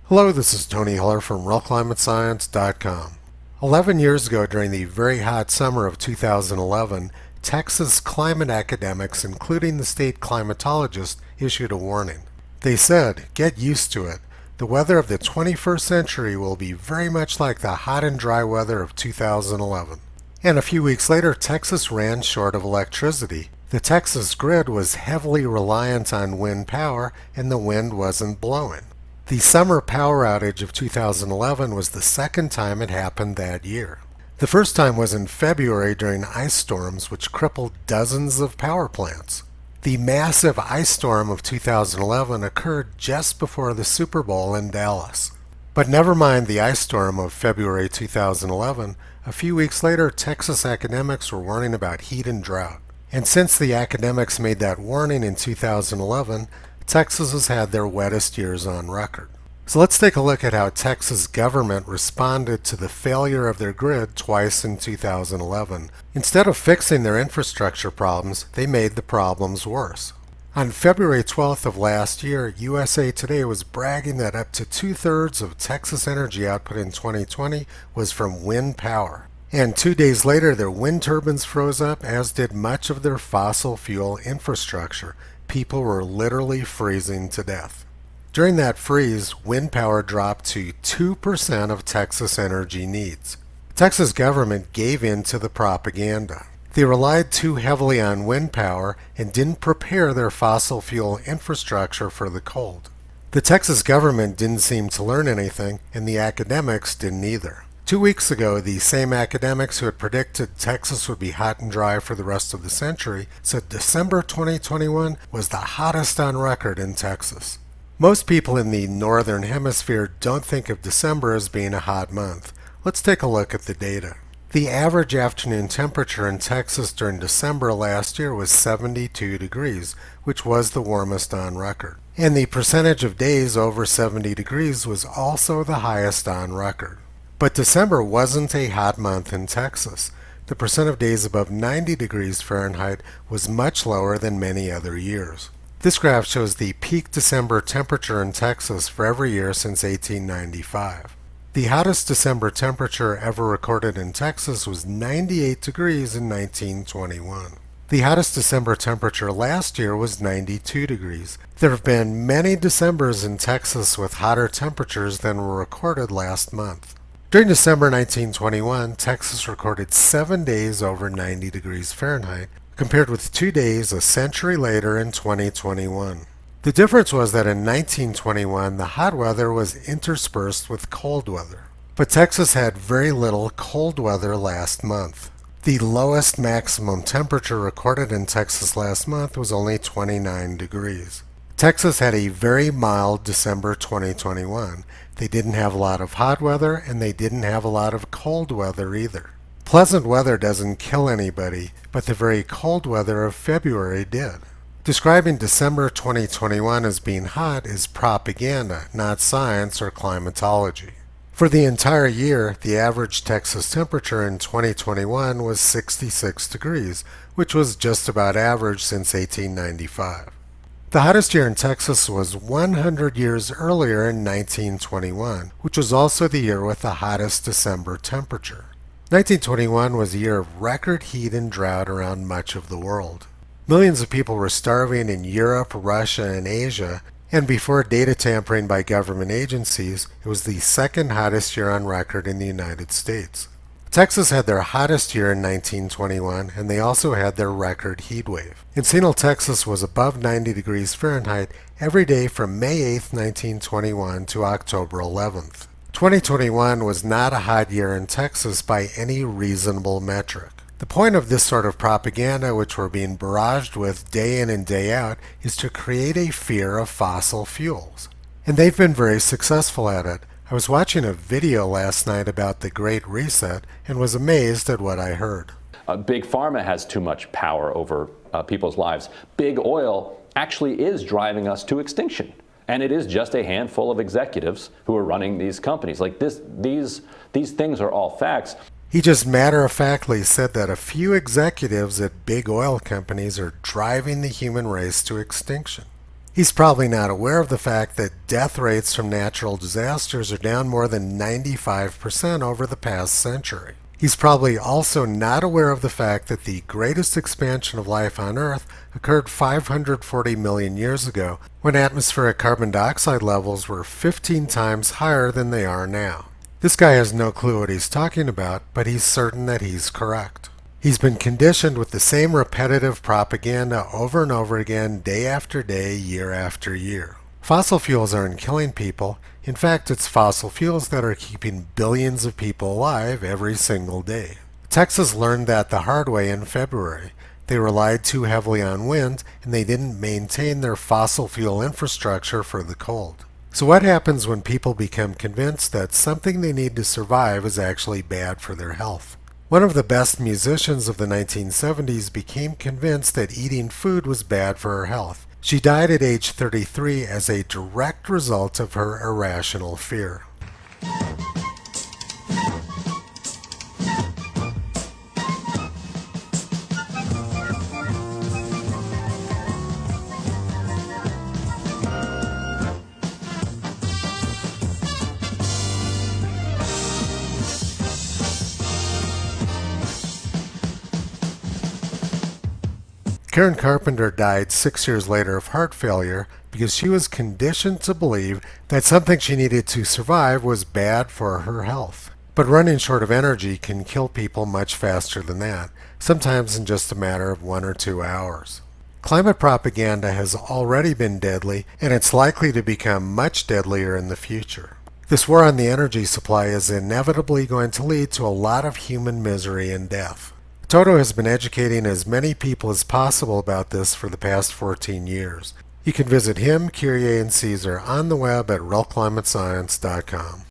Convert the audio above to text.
Hello, this is Tony Hiller from RealClimateScience.com. 11 years ago, during the very hot summer of 2011, Texas climate academics, including the state climatologist, issued a warning. They said, "Get used to it. The weather of the 21st century will be very much like the hot and dry weather of 2011. And a few weeks later, Texas ran short of electricity. The Texas grid was heavily reliant on wind power, and the wind wasn't blowing. The summer power outage of 2011 was the second time it happened that year. The first time was in February during ice storms, which crippled dozens of power plants. The massive ice storm of 2011 occurred just before the Super Bowl in Dallas. But never mind the ice storm of February 2011, a few weeks later, Texas academics were warning about heat and drought. And since the academics made that warning in 2011, Texas has had their wettest years on record. So let's take a look at how Texas government responded to the failure of their grid twice in 2011. Instead of fixing their infrastructure problems, they made the problems worse. On February 12th of last year, USA Today was bragging that up to 2/3 of Texas energy output in 2020 was from wind power. And 2 days later, their wind turbines froze up, as did much of their fossil fuel infrastructure. People were literally freezing to death. During that freeze, wind power dropped to 2% of Texas energy needs. The Texas government gave in to the propaganda. They relied too heavily on wind power and didn't prepare their fossil fuel infrastructure for the cold. The Texas government didn't seem to learn anything, and the academics didn't either. 2 weeks ago, the same academics who had predicted Texas would be hot and dry for the rest of the century said December 2021 was the hottest on record in Texas. Most people in the northern hemisphere don't think of December as being a hot month. Let's take a look at the data. The average afternoon temperature in Texas during December last year was 72 degrees, which was the warmest on record. And the percentage of days over 70 degrees was also the highest on record. But December wasn't a hot month in Texas. The percent of days above 90 degrees Fahrenheit was much lower than many other years. This graph shows the peak December temperature in Texas for every year since 1895. The hottest December temperature ever recorded in Texas was 98 degrees in 1921. The hottest December temperature last year was 92 degrees. There have been many Decembers in Texas with hotter temperatures than were recorded last month. During December 1921, Texas recorded 7 days over 90 degrees Fahrenheit, compared with 2 days a century later in 2021. The difference was that in 1921, the hot weather was interspersed with cold weather. But Texas had very little cold weather last month. The lowest maximum temperature recorded in Texas last month was only 29 degrees. Texas had a very mild December 2021. They didn't have a lot of hot weather, and they didn't have a lot of cold weather either. Pleasant weather doesn't kill anybody, but the very cold weather of February did. Describing December 2021 as being hot is propaganda, not science or climatology. For the entire year, the average Texas temperature in 2021 was 66 degrees, which was just about average since 1895. The hottest year in Texas was 100 years earlier in 1921, which was also the year with the hottest December temperature. 1921 was a year of record heat and drought around much of the world. Millions of people were starving in Europe, Russia, and Asia, and before data tampering by government agencies, it was the second hottest year on record in the United States. Texas had their hottest year in 1921, and they also had their record heat wave. Encino, Texas was above 90 degrees Fahrenheit every day from May 8, 1921 to October 11th. 2021 was not a hot year in Texas by any reasonable metric. The point of this sort of propaganda, which we're being barraged with day in and day out, is to create a fear of fossil fuels. And they've been very successful at it. I was watching a video last night about the Great Reset and was amazed at what I heard. Big Pharma has too much power over people's lives. Big Oil actually is driving us to extinction. And it is just a handful of executives who are running these companies. Like these things are all facts. He just matter-of-factly said that a few executives at big oil companies are driving the human race to extinction. He's probably not aware of the fact that death rates from natural disasters are down more than 95% over the past century. He's probably also not aware of the fact that the greatest expansion of life on Earth occurred 540 million years ago, when atmospheric carbon dioxide levels were 15 times higher than they are now. This guy has no clue what he's talking about, but he's certain that he's correct. He's been conditioned with the same repetitive propaganda over and over again, day after day, year after year. Fossil fuels aren't killing people. In fact, it's fossil fuels that are keeping billions of people alive every single day. Texas learned that the hard way in February. They relied too heavily on wind, and they didn't maintain their fossil fuel infrastructure for the cold. So what happens when people become convinced that something they need to survive is actually bad for their health? One of the best musicians of the 1970s became convinced that eating food was bad for her health. She died at age 33 as a direct result of her irrational fear. Karen Carpenter died 6 years later of heart failure because she was conditioned to believe that something she needed to survive was bad for her health. But running short of energy can kill people much faster than that, sometimes in just a matter of 1 or 2 hours. Climate propaganda has already been deadly, and it's likely to become much deadlier in the future. This war on the energy supply is inevitably going to lead to a lot of human misery and death. Toto has been educating as many people as possible about this for the past 14 years. You can visit him, Kyrie, and Caesar on the web at realclimatescience.com.